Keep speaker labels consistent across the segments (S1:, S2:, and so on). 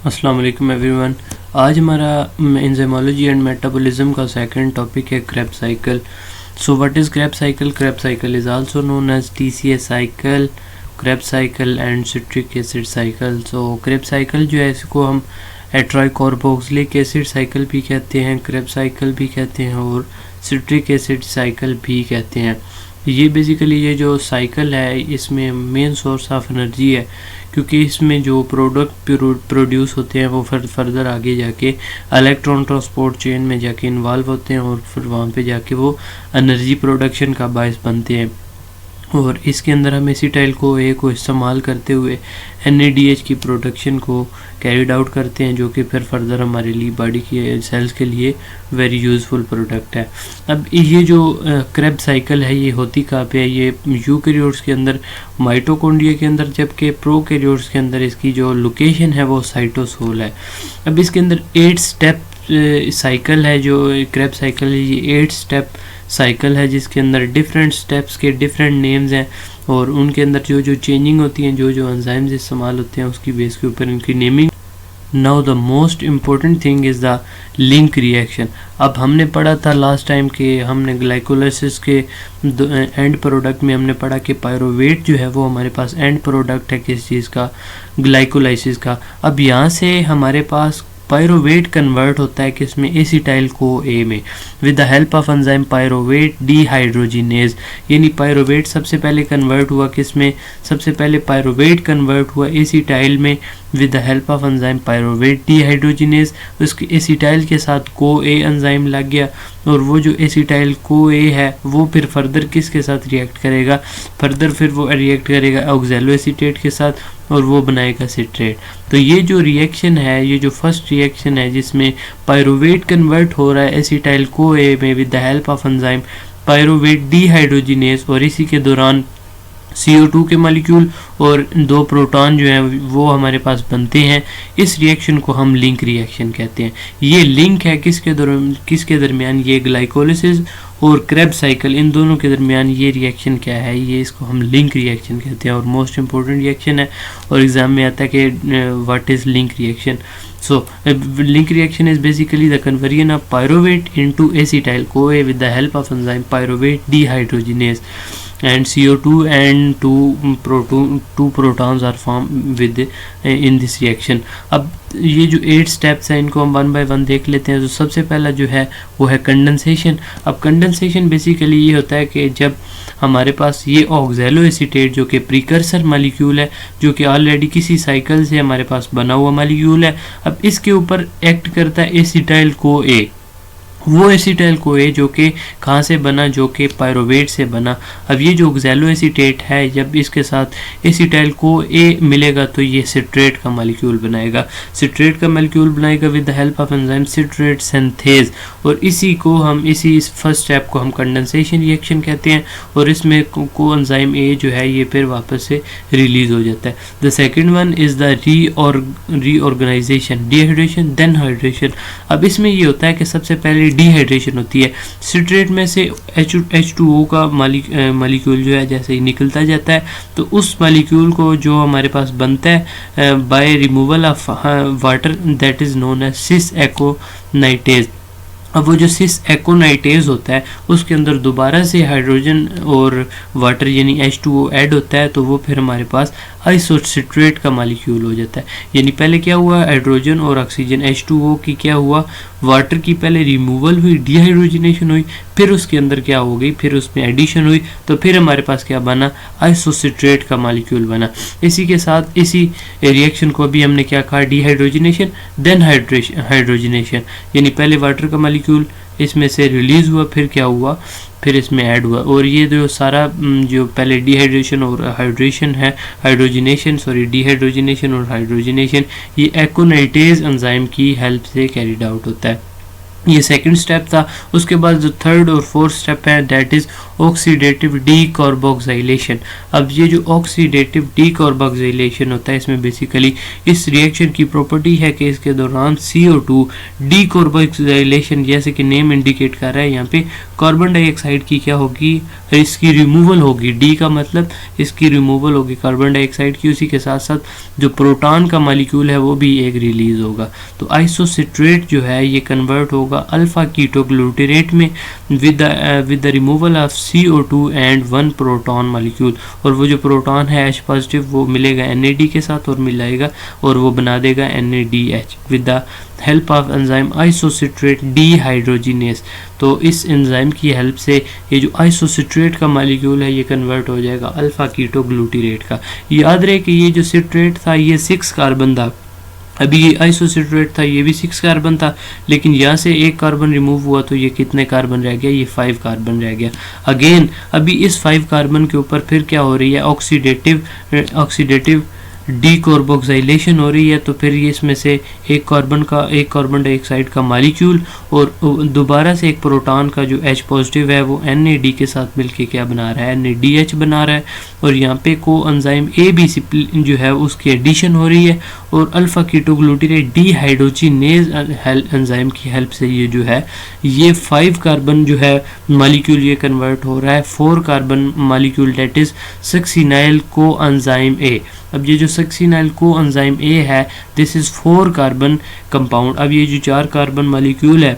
S1: अस्सलाम वालेकुम एवरीवन। आज हमारा एंजाइमोलॉजी एंड मेटाबॉलिज्म का सेकंड टॉपिक है Krebs cycle. So what is Krebs cycle? Krebs cycle is also known as TCA cycle, Krebs cycle and citric acid cycle. So Krebs cycle जो है इसको हम एट्राइकार्बोक्सिलिक एसिड साइकिल भी कहते हैं, Krebs cycle भी कहते हैं और सिट्रिक एसिड साइकिल भी कहते हैं। ये बेसिकली ये जो साइकिल है इसमें मेन सोर्स ऑफ एनर्जी है, क्योंकि इसमें जो प्रोडक्ट प्रोड्यूस होते हैं वो फिर फर्दर आगे जाके इलेक्ट्रॉन ट्रांसपोर्ट चेन में जाके इन्वॉल्व होते हैं और फिर वहाँ पे जाके वो एनर्जी प्रोडक्शन का बायस बनते हैं। और इसके अंदर हम एसिटाइल को इस्तेमाल करते हुए NADH की प्रोडक्शन को कैरिड आउट करते हैं, जो कि फिर फर्दर हमारे लिए बॉडी की सेल्स के लिए वेरी यूज़फुल प्रोडक्ट है। अब ये जो क्रेब्स साइकिल है ये होती कहाँ पे है? ये यूकैरियोट्स के अंदर, माइटोकॉन्ड्रिया के अंदर, जबकि प्रोकैरियोट्स के अंदर इसकी जो लोकेशन है वो साइटोसोल है। अब इसके अंदर 8 स्टेप साइकिल है। जो क्रेब्स साइकिल है ये 8 स्टेप साइकिल है, जिसके अंदर डिफरेंट स्टेप्स के डिफरेंट नेम्स हैं और उनके अंदर जो जो चेंजिंग होती हैं, जो जो एंजाइम्स इस्तेमाल होते हैं उसकी बेस के ऊपर इनकी naming. Now the most important thing is the link reaction. अब हमने पढ़ा था लास्ट टाइम कि हमने ग्लाइकोलाइसिस के एंड प्रोडक्ट में हमने पढ़ा कि पायरोवेट जो है वो हमारे पास एंड प्रोडक्ट है किस चीज़ का? ग्लाइकोलाइसिस का। अब यहाँ से हमारे पास पायरोवेट कन्वर्ट होता है किसमें? एसिटाइल को ए में with the help of enzyme pyruvate dehydrogenase. यानी पायरोवेट सबसे पहले कन्वर्ट हुआ किसमें? सबसे पहले पायरोवेट कन्वर्ट हुआ एसिटाइल में with the help of enzyme pyruvate dehydrogenase. उसके एसिटाइल के साथ को ए एंजाइम लग गया और वो जो एसिटाइल को ए है वो फिर फर्दर किसके साथ रिएक्ट करेगा? फर्दर फिर वो रिएक्ट करेगा ऑक्सैलो एसीटेट के साथ और वो बनाएगा सिट्रेट। तो ये जो रिएक्शन है, ये जो फर्स्ट रिएक्शन है जिसमें पायरोवेट कन्वर्ट हो रहा है एसिटाइल को ए में with the help of enzyme pyruvate dehydrogenase, और इसी के दौरान CO2 के मॉलिक्यूल और 2 प्रोटॉन जो हैं वो हमारे पास बनते हैं। इस रिएक्शन को हम लिंक रिएक्शन कहते हैं। ये लिंक है किसके दरमियान? ये ग्लाइकोलिसिस और क्रेब्स साइकिल, इन दोनों के दरमियान ये रिएक्शन क्या है? ये इसको हम लिंक रिएक्शन कहते हैं और मोस्ट इंपॉर्टेंट रिएक्शन है और एग्जाम में आता है कि what is link reaction. So link reaction is basically the conversion of pyruvate into acetyl CoA with the help of enzyme pyruvate dehydrogenase, and CO2 and two protons are formed with in this reaction. अब ये जो 8 steps हैं इनको हम 1 bye 1 देख लेते हैं। तो सबसे पहला जो है वो है कंडेंसेशन। अब कंडेंसेशन बेसिकली ये होता है कि जब हमारे पास ये ऑक्सैलो एसीटेट जो कि प्रीकर्सर मॉलिक्यूल है, जो कि ऑलरेडी किसी साइकिल से हमारे पास बना हुआ मॉलिक्यूल है, अब इसके ऊपर एक्ट करता है एसिटाइल को ए। वो एसिटाइल को ए जो कि कहाँ से बना? जो कि पायरोवेट से बना। अब ये जो ऑक्सैलो एसीटेट है, जब इसके साथ एसिटाइल को ए मिलेगा तो ये सिट्रेट का मॉलिक्यूल बनाएगा। सिट्रेट का मॉलिक्यूल बनाएगा with the help of enzyme citrate synthase, और इसी इस फर्स्ट स्टेप को हम कंडेंसेशन रिएक्शन कहते हैं और इसमें को एंजाइम ए जो है ये फिर वापस से रिलीज हो जाता है। The second one is the reorganisation, dehydration then hydration. अब इसमें ये होता है कि सबसे पहले डिहाइड्रेशन होती है। सिट्रेट में से H2O का मॉलिक्यूल जो है जैसे ही निकलता जाता है तो उस मॉलिक्यूल को जो हमारे पास बनता है by removal of water, that is known as cis aconitase. अब वो जो सिस एकोनाइटेज होता है उसके अंदर दोबारा से हाइड्रोजन और वाटर यानी H2O ऐड होता है, तो वो फिर हमारे पास आइसोसिट्रेट का मॉलिक्यूल हो जाता है। यानी पहले क्या हुआ? हाइड्रोजन और ऑक्सीजन H2O की क्या हुआ? वाटर की पहले रिमूवल हुई, डिहाइड्रोजनेशन हुई, फिर उसके अंदर क्या हो गई? फिर उसमें एडिशन हुई, तो फिर हमारे पास क्या बना? आइसोसिट्रेट का मॉलिक्यूल बना। इसी के साथ इसी रिएक्शन को अभी हमने क्या कहा? Dehydrogenation then hydrogenation. यानी पहले वाटर का मॉलिक्यूल इसमें से रिलीज हुआ, फिर क्या हुआ? फिर इसमें ऐड हुआ। और ये जो सारा जो पहले डिहाइड्रेशन और हाइड्रेशन है, डिहाइड्रोजनेशन और हाइड्रोजनेशन, ये एकोनाइटेज एंजाइम की हेल्प से कैरिड आउट होता है। ये सेकंड स्टेप था। उसके बाद जो थर्ड और फोर्थ स्टेप है दैट इज़ ऑक्सीडेटिव डीकार्बोक्सिलेशन। अब ये जो ऑक्सीडेटिव डीकार्बोक्सिलेशन होता है, इसमें बेसिकली इस रिएक्शन की प्रॉपर्टी है कि इसके दौरान CO2 डीकार्बोक्सिलेशन, जैसे कि नेम इंडिकेट कर रहा है यहाँ पे, कार्बन डाइऑक्साइड की क्या होगी, इसकी रिमूवल होगी। डी का मतलब इसकी रिमूवल होगी कार्बन डाइऑक्साइड की, उसी के साथ साथ जो प्रोटॉन का मॉलिक्यूल है वो भी एक रिलीज होगा। तो आइसोसिट्रेट जो है ये कन्वर्ट होगा अल्फा कीटोग्लूटेरेट में with the removal of CO2 and 1 proton molecule. और वो जो प्रोटॉन है H पॉजिटिव वो मिलेगा NAD के साथ और मिलाएगा और वो बना देगा NADH with the help of enzyme isocitrate dehydrogenase. तो इस एंजाइम की हेल्प से ये जो आइसोसिट्रेट का मॉलिक्यूल है ये कन्वर्ट हो जाएगा अल्फा कीटोग्लूटेरेट का। याद रहे कि ये जो सिट्रेट था ये 6 कार्बन था, अभी ये आइसोसिट्रेट था ये भी 6 कार्बन था, लेकिन यहाँ से एक कार्बन रिमूव हुआ तो ये कितने कार्बन रह गया, ये 5 कार्बन रह गया। अगेन अभी इस 5 कार्बन के ऊपर फिर क्या हो रही है, ऑक्सीडेटिव डीकार्बोक्सिलेशन हो रही है। तो फिर ये इसमें से एक कार्बन डाइऑक्साइड का मॉलिक्यूल और दोबारा से एक प्रोटॉन का जो H पॉजिटिव है वो NAD के साथ मिलके क्या बना रहा है, NADH बना रहा है। और यहाँ पे को एंजाइम ABC जो है उसकी एडिशन हो रही है और अल्फा कीटोग्लूटेरेट डीहाइड्रोजिनेज एंजाइम की हेल्प से ये जो है ये 5 कार्बन जो है मॉलिक्यूल ये कन्वर्ट हो रहा है 4 carbon molecule, that is succinyl coenzyme A। अब ये जो सक्सिनाइल कोएंजाइम A है दिस इज 4 कार्बन कंपाउंड। अब ये जो 4 कार्बन मॉलिक्यूल है,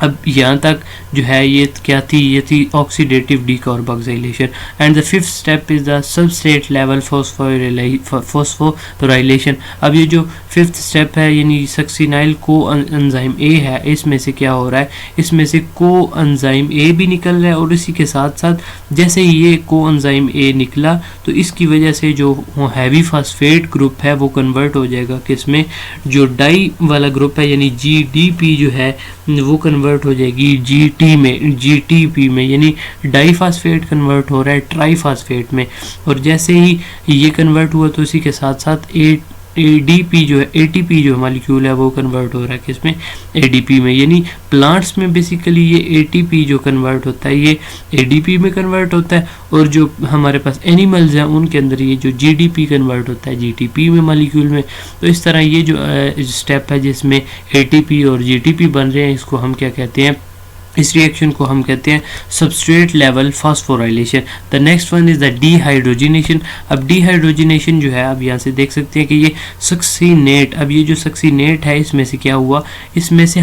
S1: अब यहाँ तक जो है ये क्या थी, ये थी oxidative decarboxylation. And the 5th step is the substrate level phosphorylation. अब ये जो 5th स्टेप है यानी सक्सिनाइल कोएंजाइम A है, इसमें से क्या हो रहा है, इसमें से कोएंजाइम A भी निकल रहा है और इसी के साथ साथ जैसे ही ये कोएंजाइम A निकला तो इसकी वजह से जो हैवी फास्फेट ग्रुप है वो कन्वर्ट हो जाएगा किसमें, जो डाई वाला ग्रुप है यानी GDP जो है वो कन्वर्ट हो जाएगी GTP में, यानी डाईफास्फेट कन्वर्ट हो रहा है ट्राईफास्फेट में। और जैसे ही ये कन्वर्ट हुआ तो इसी के साथ साथ ADP जो है ATP जो मॉलिक्यूल है वो कन्वर्ट हो रहा है किसमें, ADP में। यानी प्लांट्स में बेसिकली ये ATP जो कन्वर्ट होता है ये ADP में कन्वर्ट होता है और जो हमारे पास एनिमल्स हैं उनके अंदर ये जो GDP कन्वर्ट होता है GTP में मॉलिक्यूल में। तो इस तरह ये जो स्टेप है जिसमें ATP और GTP बन रहे हैं इसको हम क्या कहते हैं, इस रिएक्शन को हम कहते हैं substrate level phosphorylation. The next one is the dehydrogenation. अब डीहाइड्रोजिनेशन जो है आप यहाँ से देख सकते हैं कि ये सक्सीनेट, अब ये जो सक्सीनेट है इसमें से क्या हुआ, इसमें से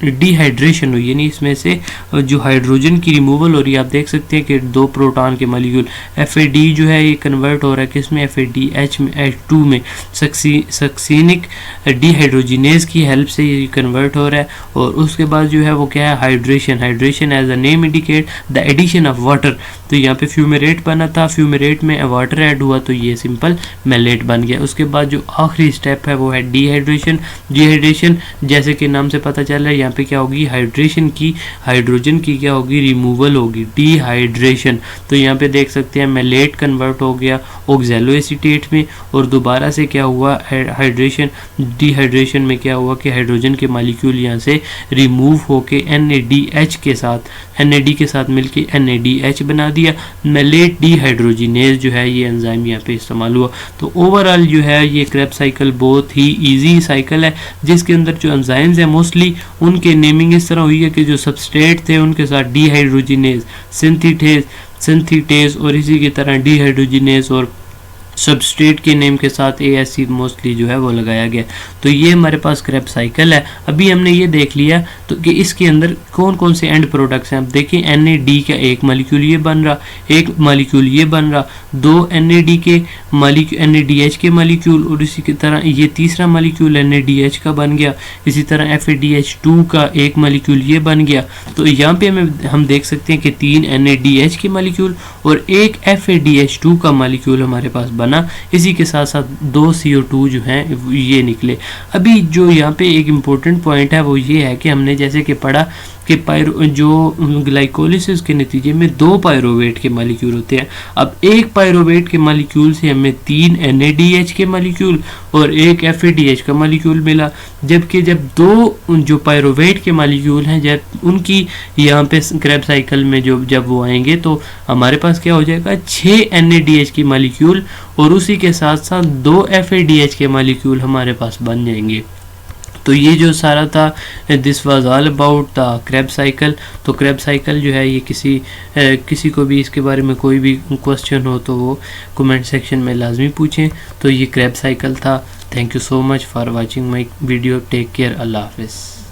S1: डीहाइड्रेशन हुई, यानी इसमें से जो हाइड्रोजन की रिमूवल हो रही है। आप देख सकते हैं कि 2 प्रोटॉन के मॉलिक्यूल FAD जो है ये कन्वर्ट हो रहा है किसमें, FADH में, H2 में। सक्सीनिक डीहाइड्रोजिनेज की हेल्प से ये कन्वर्ट हो रहा है और उसके बाद जो है वो क्या है, hydration as the name indicate the addition of water. तो यहाँ पे फ्यूमेरेट बना था, फ्यूमेरेट में वाटर ऐड हुआ तो ये सिंपल मेलेट बन गया। उसके बाद जो आखिरी स्टेप है वो है डिहाइड्रेशन। जैसे कि नाम से पता चल रहा है यहाँ पे क्या होगी, हाइड्रोजन की क्या होगी, रिमूवल होगी, डिहाइड्रेशन। तो यहाँ पे देख सकते हैं मेलेट कन्वर्ट हो गया ऑक्सैलोएसीटेट में और दोबारा से क्या हुआ, डिहाइड्रेशन में क्या हुआ कि हाइड्रोजन के मॉलिक्यूल यहाँ से रिमूव होके NAD के साथ मिलके NADH बना दिया। मेलेट डीहाइड्रोजिनेज जो है ये एंजाइम यहाँ पे इस्तेमाल हुआ। तो ओवरऑल जो है ये क्रेब्स साइकिल बहुत ही इजी साइकिल है जिसके अंदर जो एंजाइम्स हैं मोस्टली उनके नेमिंग इस तरह हुई है कि जो सबस्ट्रेट थे उनके साथ डीहाइड्रोजिनेज, सिंथेटेज और इसी की तरह डीहाइड्रोजिनेज और सबस्ट्रेट के नेम के साथ ASC मोस्टली जो है वो लगाया गया। तो ये हमारे पास क्रेब्स साइकिल है। अभी हमने ये देख लिया तो कि इसके अंदर कौन कौन से एंड प्रोडक्ट्स हैं। अब देखिए NAD का एक मॉलिक्यूल ये बन रहा, एक मॉलिक्यूल ये बन रहा, 2 NAD के NADH के मॉलिक्यूल और इसी की तरह ये तीसरा मॉलिक्यूल NADH का बन गया। इसी तरह FADH2 का एक मॉलिक्यूल ये बन गया। तो यहाँ पे हम देख सकते हैं कि 3 NADH के मॉलिक्यूल और एक FADH2 का मॉलिक्यूल हमारे पास बना। इसी के साथ साथ 2 CO2 जो हैं ये निकले। अभी जो यहाँ पे एक इम्पोर्टेंट पॉइंट है वो ये है कि हमने जैसे कि पढ़ा कि जो ग्लाइकोलिसिस के नतीजे में 2 पायरोवेट के मालिक्यूल होते हैं। अब एक पायरोवेट के मालिक्यूल से हमें 3 NADH के मालिक्यूल और एक FADH का मालिक्यूल मिला, जबकि जब 2 जो पायरोवेट के मालिक्यूल हैं जब उनकी यहाँ पे क्रैब्स साइकिल में जब वो आएंगे तो हमारे पास क्या हो जाएगा, 6 NADH की मालिक्यूल और उसी के साथ साथ 2 FADH के मालिक्यूल हमारे पास बन जाएंगे। तो ये जो सारा था, this was all about the Krebs cycle. तो क्रैब साइकिल जो है ये किसी को भी इसके बारे में कोई भी क्वेश्चन हो तो वो कमेंट सेक्शन में लाजमी पूछें। तो ये क्रैब साइकिल था। Thank you so much for watching my video. Take care. अल्लाह हाफिज़।